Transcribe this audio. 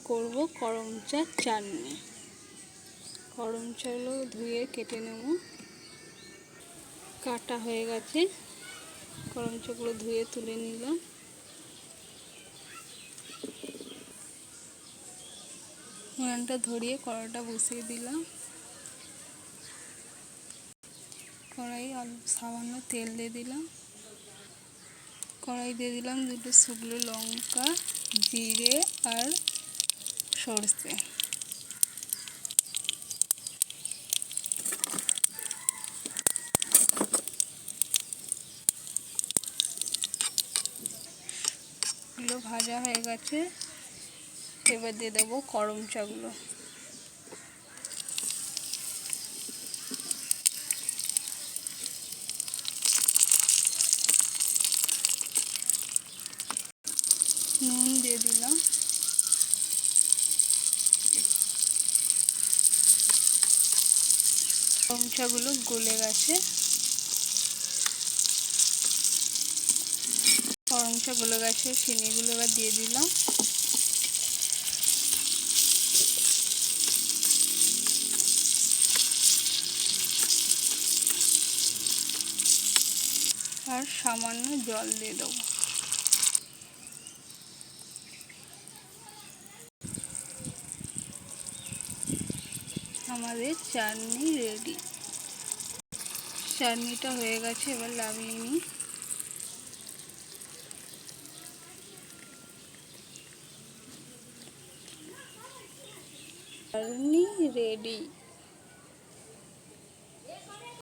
করব করমচা চাটনি। করমচাগুলো ধুয়ে কেটে নেব। কাটা হয়ে গেছে, করমচাগুলো ধুয়ে তুলে নিলাম। উনানটা ধরিয়ে কড়াইটা বসিয়ে দিলাম। কড়াই সামান্য তেল দিয়ে দিলাম। কড়াই দিয়ে দিলাম দুটো শুকনো লঙ্কা, জিরে আর সরষে। এগুলো ভাজা হয়ে গেছে, এবার দিয়ে দেবো করমচাগুলো। নুন দিয়ে দিলাম। করমচাগুলো গলে গেছে। করমচা গলে গেছে, চিনিগুলো এবার দিয়ে দিলাম। আর সামান্য জল দিয়ে দেবো। আমাদের চাটনি রেডি। চাটনিটা হয়ে গেছে, এবার নামিয়ে নিই। চাটনি রেডি।